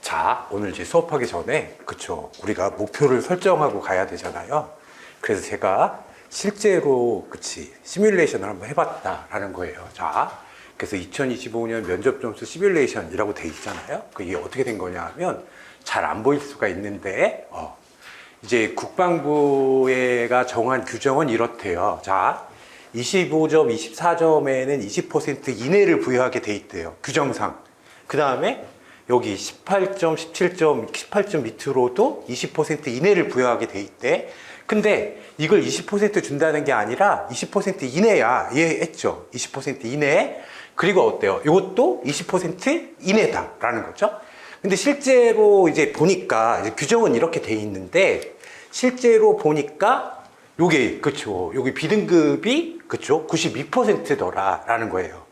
자, 오늘 이제 수업하기 전에, 그쵸, 우리가 목표를 설정하고 가야 되잖아요. 그래서 제가 실제로, 그치, 시뮬레이션을 한번 해봤다라는 거예요. 자, 그래서 2025년 면접 점수 시뮬레이션이라고 돼 있잖아요. 그게 어떻게 된 거냐 하면, 잘 안 보일 수가 있는데, 이제 국방부가 정한 규정은 이렇대요. 자, 25점, 24점에는 20% 이내를 부여하게 돼 있대요. 규정상. 그 다음에 여기 18점, 17점, 18점 밑으로도 20% 이내를 부여하게 돼 있대. 근데 이걸 20% 준다는 게 아니라 20% 이내야. 이해했죠? 20% 이내. 그리고 어때요? 이것도 20% 이내다라는 거죠. 근데 실제로 이제 보니까 이제 규정은 이렇게 돼 있는데 실제로 보니까 요게 그쵸, 여기 B등급이 그쵸 92%더라라는 거예요.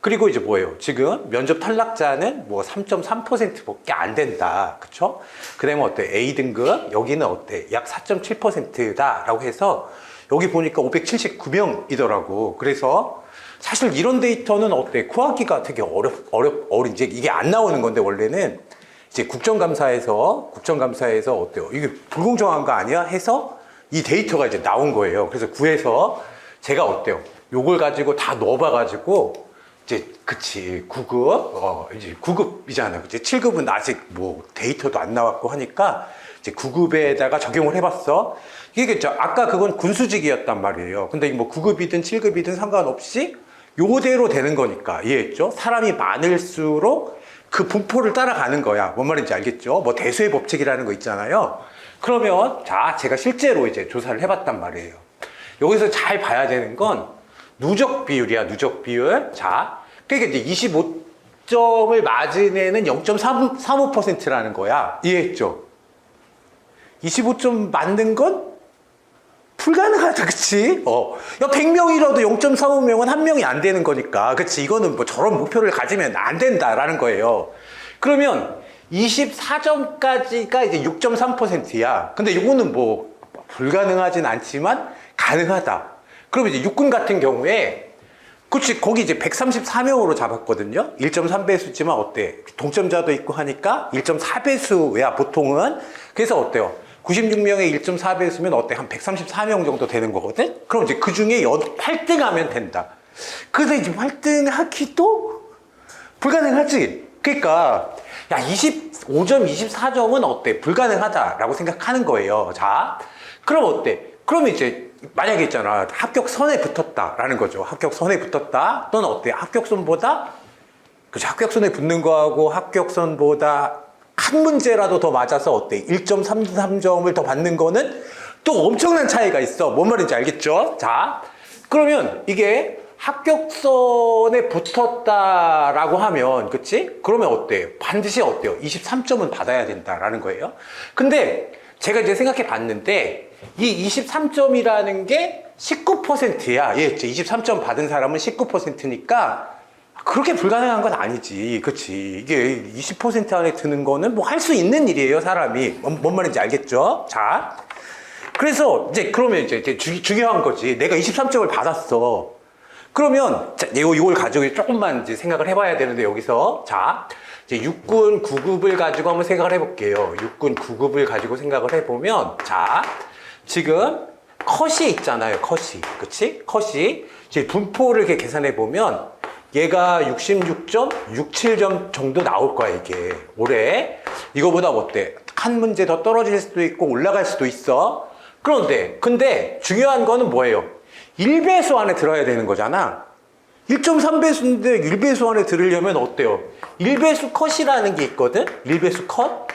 그리고 이제 뭐예요? 지금 면접 탈락자는 뭐 3.3%밖에 안 된다. 그쵸? 그 다음에 어때? A등급, 여기는 어때? 약 4.7%다라고 해서 여기 보니까 579명이더라고. 그래서 사실 이런 데이터는 어때? 구하기가 되게 이제 이게 안 나오는 건데 원래는 이제 국정감사에서 어때요? 이게 불공정한 거 아니야? 해서 이 데이터가 이제 나온 거예요. 그래서 구해서 제가 어때요? 요걸 가지고 다 넣어봐가지고 이제 그치 9급 이제 9급이잖아요. 그치 7급은 아직 뭐 데이터도 안 나왔고 하니까 이제 9급에다가 적용을 해봤어. 이게 아까 그건 군수직이었단 말이에요. 근데 뭐 9급이든 7급이든 상관없이 요대로 되는 거니까 이해했죠? 사람이 많을수록 그 분포를 따라가는 거야. 뭔 말인지 알겠죠? 뭐 대수의 법칙이라는 거 있잖아요. 그러면 자 제가 실제로 이제 조사를 해봤단 말이에요. 여기서 잘 봐야 되는 건 누적 비율이야. 누적 비율. 자 그러니까 이제 25점을 맞은 애는 0.35%라는 거야. 이해했죠? 25점 맞는 건 불가능하다, 그치? 야, 100명이라도 0.35명은 한 명이 안 되는 거니까. 그치? 이거는 뭐 저런 목표를 가지면 안 된다라는 거예요. 그러면 24점까지가 이제 6.3%야. 근데 이거는 뭐 불가능하진 않지만 가능하다. 그럼 이제 육군 같은 경우에 그치, 거기 이제 134명으로 잡았거든요. 1.3배수지만 어때? 동점자도 있고 하니까 1.4배수야, 보통은. 그래서 어때요? 96명에 1.4배수면 어때? 한 134명 정도 되는 거거든? 그럼 이제 그 중에 8등 하면 된다. 근데 이제 8등 하기도 불가능하지? 그러니까, 야, 25점, 24점은 어때? 불가능하다라고 생각하는 거예요. 자, 그럼 어때? 그럼 이제, 만약에 있잖아. 합격선에 붙었다라는 거죠. 합격선에 붙었다. 또는 어때? 합격선보다, 그치, 합격선에 붙는 거하고 합격선보다 한 문제라도 더 맞아서 어때? 1.33점을 더 받는 거는 또 엄청난 차이가 있어. 뭔 말인지 알겠죠? 자, 그러면 이게 합격선에 붙었다라고 하면, 그치? 그러면 어때? 반드시 어때요? 23점은 받아야 된다라는 거예요. 근데 제가 이제 생각해 봤는데, 이 23점이라는 게 19%야. 예, 23점 받은 사람은 19%니까 그렇게 불가능한 건 아니지. 그치? 이게 20% 안에 드는 거는 뭐 할 수 있는 일이에요, 사람이. 뭔 말인지 알겠죠? 자. 그래서 이제 그러면 이제 중요한 거지. 내가 23점을 받았어. 그러면, 자, 이걸 가지고 조금만 이제 생각을 해봐야 되는데, 여기서. 자. 이제 육군 9급을 가지고 한번 생각을 해볼게요. 육군 9급을 가지고 생각을 해보면, 자. 지금 컷이 있잖아요, 컷이. 그치? 컷이. 이제 분포를 이렇게 계산해보면, 얘가 66.67점 정도 나올 거야, 이게. 올해. 이거보다 어때? 한 문제 더 떨어질 수도 있고 올라갈 수도 있어. 근데 중요한 거는 뭐예요? 1배수 안에 들어야 되는 거잖아. 1.3배수인데 1배수 안에 들으려면 어때요? 1배수 컷이라는 게 있거든? 1배수 컷?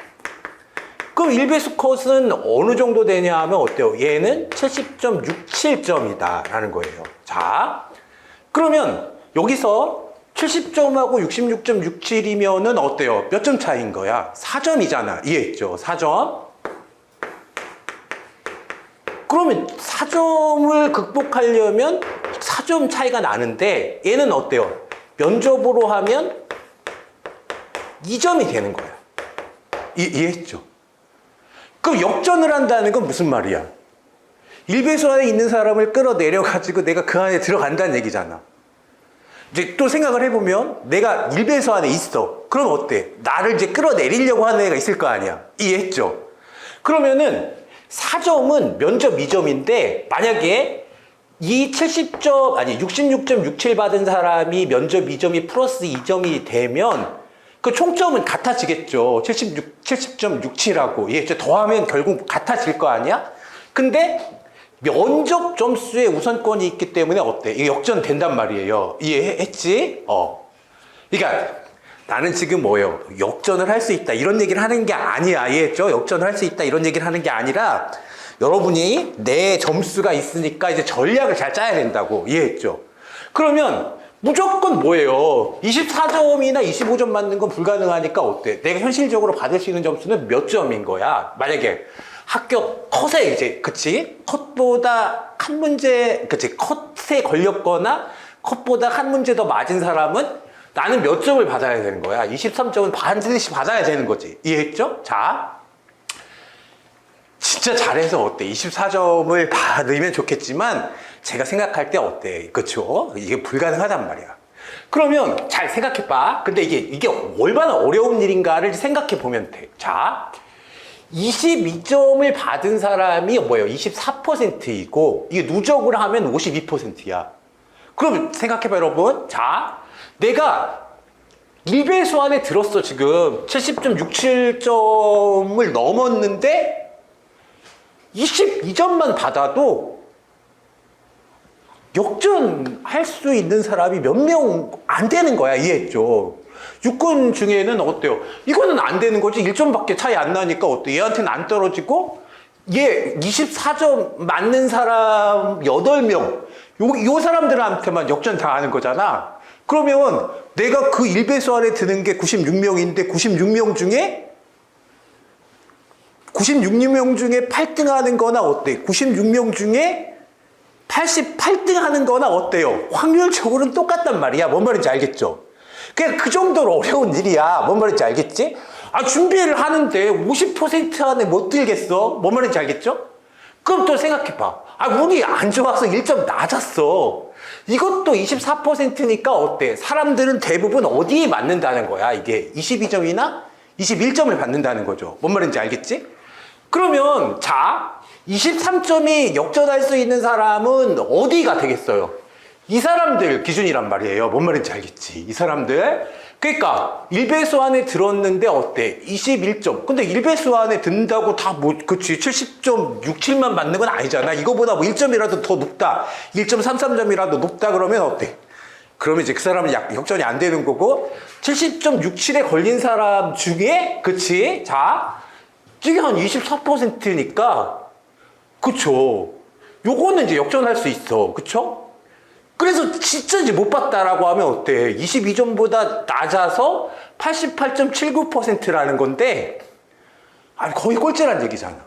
그럼 1배수 컷은 어느 정도 되냐 하면 어때요? 얘는 70.67점이다 라는 거예요. 자, 그러면 여기서 70점하고 66.67이면은 어때요? 몇 점 차이인 거야? 4점이잖아. 이해했죠? 4점. 그러면 4점을 극복하려면 4점 차이가 나는데 얘는 어때요? 면접으로 하면 2점이 되는 거야. 이해했죠? 그럼 역전을 한다는 건 무슨 말이야? 1배수 안에 있는 사람을 끌어내려가지고 내가 그 안에 들어간다는 얘기잖아. 이제 또 생각을 해보면 내가 1배수 안에 있어. 그럼 어때? 나를 이제 끌어내리려고 하는 애가 있을 거 아니야. 이해했죠? 그러면은 4점은 면접 2점인데 만약에 이 70점, 아니 66.67 받은 사람이 면접 2점이 플러스 2점이 되면 그 총점은 같아지겠죠. 70.67하고. 이해했죠? 더하면 결국 같아질 거 아니야? 근데 면접 점수에 우선권이 있기 때문에 어때? 이게 역전된단 말이에요. 이해했지? 그러니까 나는 지금 뭐예요? 역전을 할 수 있다 이런 얘기를 하는 게 아니야. 이해했죠? 역전을 할 수 있다 이런 얘기를 하는 게 아니라 여러분이 내 점수가 있으니까 이제 전략을 잘 짜야 된다고. 이해했죠? 그러면 무조건 뭐예요? 24점이나 25점 맞는 건 불가능하니까 어때? 내가 현실적으로 받을 수 있는 점수는 몇 점인 거야? 만약에 합격 컷에 이제 그치? 컷보다 한 문제 그치? 컷에 걸렸거나 컷보다 한 문제 더 맞은 사람은 나는 몇 점을 받아야 되는 거야? 23점은 반드시 받아야 되는 거지. 이해했죠? 자, 진짜 잘해서 어때? 24점을 받으면 좋겠지만 제가 생각할 때 어때? 그쵸? 이게 불가능하단 말이야. 그러면 잘 생각해봐. 근데 이게 얼마나 어려운 일인가를 생각해 보면 돼. 자, 22점을 받은 사람이 뭐예요? 24%이고 이게 누적을 하면 52%야. 그럼 생각해봐 여러분. 자, 내가 1배수 안에 들었어 지금 70.67점을 넘었는데 22점만 받아도 역전할 수 있는 사람이 몇 명 안 되는 거야. 이해했죠? 육군 중에는 어때요? 이거는 안 되는 거지. 1점밖에 차이 안 나니까 어때? 얘한테는 안 떨어지고 얘 24점 맞는 사람 8명 요 사람들한테만 역전 당하는 거잖아. 그러면 내가 그 1배수 안에 드는 게 96명인데 96명 중에 8등 하는 거나 어때? 96명 중에 88등 하는 거나 어때요? 확률적으로는 똑같단 말이야. 뭔 말인지 알겠죠? 그냥 그 정도로 어려운 일이야. 뭔 말인지 알겠지? 준비를 하는데 50% 안에 못 들겠어? 뭔 말인지 알겠죠? 그럼 또 생각해봐. 운이 안 좋아서 1점 낮았어. 이것도 24%니까 어때? 사람들은 대부분 어디에 맞는다는 거야? 이게 22점이나 21점을 받는다는 거죠. 뭔 말인지 알겠지? 그러면 자, 23점이 역전할 수 있는 사람은 어디가 되겠어요? 이 사람들 기준이란 말이에요. 뭔 말인지 알겠지? 이 사람들. 그러니까 1배수 안에 들었는데 어때? 21점. 근데 1배수 안에 든다고 다 그치 70.67만 받는 건 아니잖아. 이거보다 1점이라도 더 높다. 1.33점이라도 높다 그러면 어때? 그러면 이제 그 사람은 역전이 안 되는 거고 70.67에 걸린 사람 중에 그치? 자, 이게 한 24%니까 그쵸? 요거는 이제 역전할 수 있어. 그쵸? 그래서 진짜 이제 못 봤다라고 하면 어때? 22점보다 낮아서 88.79%라는 건데, 거의 꼴찌란 얘기잖아.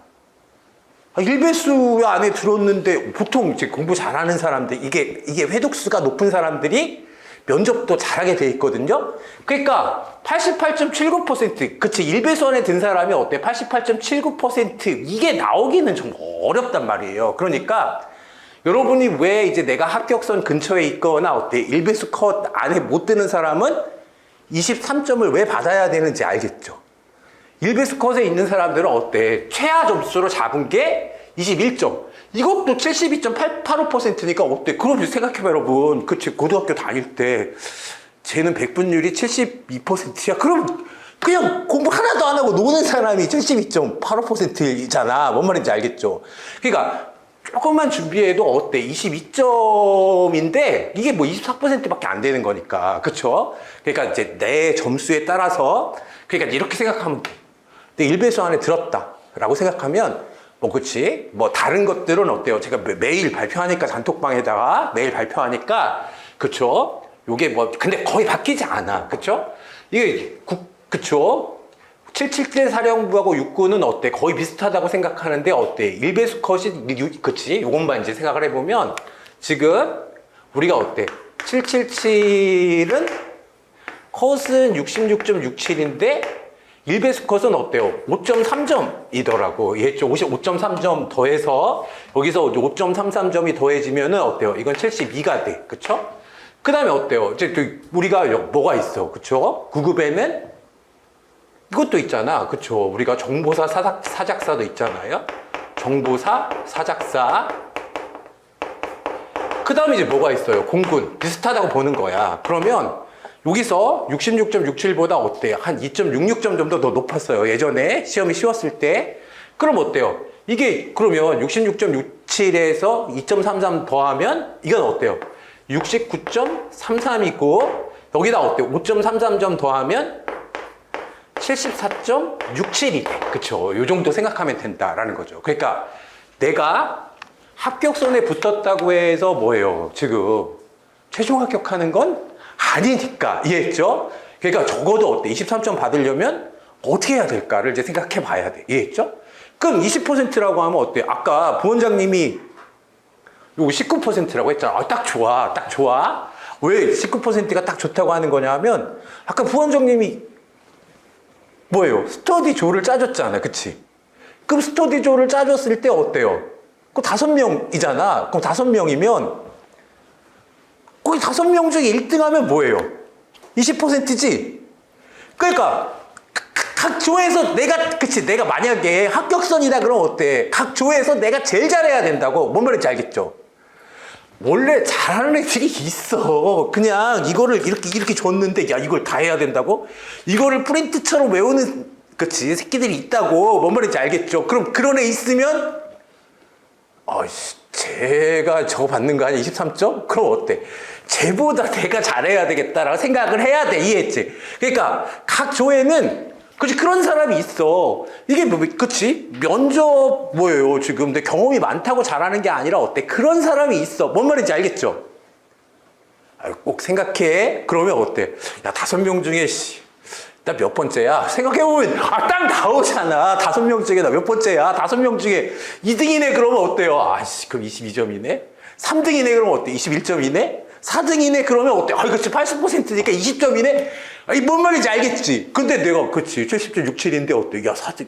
1배수 안에 들었는데, 보통 이제 공부 잘하는 사람들, 이게 회독수가 높은 사람들이 면접도 잘하게 돼 있거든요? 그러니까 88.79%, 그치? 1배수 안에 든 사람이 어때? 88.79% 이게 나오기는 좀 어렵단 말이에요. 그러니까 여러분이 왜 이제 내가 합격선 근처에 있거나 어때? 1배수 컷 안에 못 드는 사람은 23점을 왜 받아야 되는지 알겠죠? 1배수 컷에 있는 사람들은 어때? 최하 점수로 잡은 게 21점. 이것도 72.85%니까 어때? 그럼 생각해봐, 여러분. 그치, 고등학교 다닐 때, 쟤는 백분율이 72%야. 그럼 그냥 공부 하나도 안 하고 노는 사람이 72.85%잖아. 뭔 말인지 알겠죠? 그러니까, 조금만 준비해도 어때? 22점인데, 이게 뭐 24%밖에 안 되는 거니까. 그쵸? 그러니까 이제 내 점수에 따라서, 그러니까 이렇게 생각하면 돼. 내 1배수 안에 들었다. 라고 생각하면, 그치? 다른 것들은 어때요? 제가 매일 발표하니까 단톡방에다가 매일 발표하니까, 그쵸? 요게 근데 거의 바뀌지 않아. 그쵸? 이게, 그쵸? 777 사령부하고 육군은 어때? 거의 비슷하다고 생각하는데 어때? 1배수 컷이, 그치? 요것만 이제 생각을 해보면, 지금, 우리가 어때? 777은 컷은 66.67인데, 1배수 컷은 어때요? 5.3점이더라고. 이해했죠? 5.3점 더해서 여기서 5.33점이 더해지면은 어때요? 이건 72가 돼. 그쵸? 그 다음에 어때요? 이제 또 우리가 뭐가 있어? 그쵸? 9급에는 이것도 있잖아. 그쵸? 우리가 정보사 사작사도 있잖아요. 정보사, 사작사. 그 다음에 이제 뭐가 있어요? 공군. 비슷하다고 보는 거야. 그러면 여기서 66.67보다 어때요? 한 2.66점 정도 더 높았어요. 예전에 시험이 쉬웠을 때. 그럼 어때요? 이게 그러면 66.67에서 2.33 더하면 이건 어때요? 69.33이고 여기다 어때요? 5.33점 더하면 74.67이 돼. 그쵸? 요 정도 생각하면 된다라는 거죠. 그러니까 내가 합격선에 붙었다고 해서 뭐예요? 지금 최종 합격하는 건 아니니까. 이해했죠? 그러니까 적어도 어때? 23점 받으려면 어떻게 해야 될까를 이제 생각해 봐야 돼. 이해했죠? 그럼 20%라고 하면 어때요? 아까 부원장님이 요거 19%라고 했잖아. 아, 딱 좋아. 딱 좋아. 왜 19%가 딱 좋다고 하는 거냐 하면 아까 부원장님이 뭐예요? 스터디 조를 짜줬잖아. 그치? 그럼 스터디 조를 짜줬을 때 어때요? 그 5명이잖아. 그럼 5명이면 거기 5명 중에 1등 하면 뭐예요? 20%지? 그러니까 각 조에서 내가 만약에 합격선이다 그러면 어때? 각 조에서 내가 제일 잘해야 된다고. 뭔 말인지 알겠죠? 원래 잘하는 애들이 있어. 그냥 이거를 이렇게 줬는데 야 이걸 다 해야 된다고? 이거를 프린트처럼 외우는 그치 새끼들이 있다고. 뭔 말인지 알겠죠? 그럼 그런 애 있으면 제가 저거 받는 거 아니야? 23점? 그럼 어때? 쟤보다 내가 잘해야 되겠다라고 생각을 해야 돼. 이해했지? 그러니까 각 조에는 그치 그런 사람이 있어. 이게 그치 면접 뭐예요 지금 내 경험이 많다고 잘하는 게 아니라 어때? 그런 사람이 있어. 뭔 말인지 알겠죠? 꼭 생각해. 그러면 어때? 야 5명 중에 나 몇 번째야? 생각해보면 딱 나오잖아. 5명 중에 나 몇 번째야? 5명 중에 2등이네 그러면 어때요? 그럼 22점이네? 3등이네 그러면 어때? 21점이네? 4등이네 그러면 어때? 그치 80%니까 20점이네? 뭔 말인지 알겠지? 근데 내가 그치 70.67인데 어때? 야 4등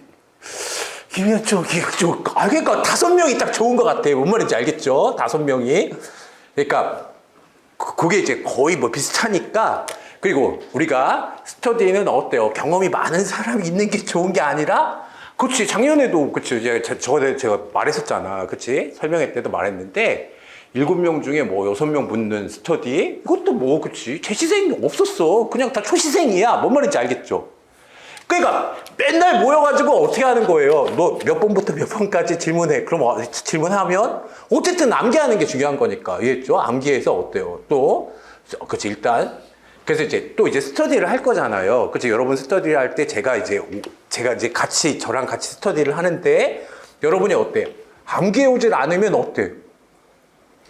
이면 그러니까 5명이 딱 좋은 것 같아. 뭔 말인지 알겠죠? 5명이. 그러니까 그게 이제 거의 뭐 비슷하니까. 그리고 우리가 스터디는 어때요? 경험이 많은 사람이 있는 게 좋은 게 아니라 그치 작년에도 그치 제가 말했었잖아. 그치 설명회 때도 말했는데 7명 중에 뭐 6명 붙는 스터디 이것도 뭐 그치 재시생이 없었어. 그냥 다 초시생이야. 뭔 말인지 알겠죠? 그러니까 맨날 모여가지고 어떻게 하는 거예요? 너 몇 번부터 몇 번까지 질문해. 그럼 질문하면 어쨌든 암기하는 게 중요한 거니까. 이해했죠? 암기해서 어때요? 또 그치 일단 그래서 또 스터디를 할 거잖아요. 그치 여러분 스터디를 할 때 제가 이제 저랑 같이 스터디를 하는데 여러분이 어때요? 암기해 오질 않으면 어때요?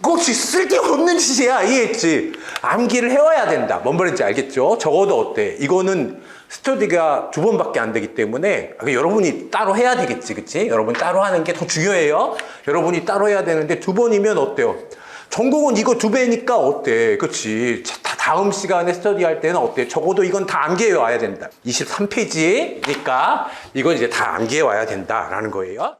그것이 쓸데없는 짓이야. 이해했지? 암기를 해와야 된다. 뭔 말인지 알겠죠? 적어도 어때? 이거는 스터디가 2번밖에 안 되기 때문에 여러분이 따로 해야 되겠지. 그치? 여러분 따로 하는 게 더 중요해요. 여러분이 따로 해야 되는데 2번이면 어때요? 전공은 이거 2배니까 어때? 그치? 다음 시간에 스터디 할 때는 어때? 적어도 이건 다 암기해 와야 된다. 23페이지니까 이건 이제 다 암기해 와야 된다라는 거예요.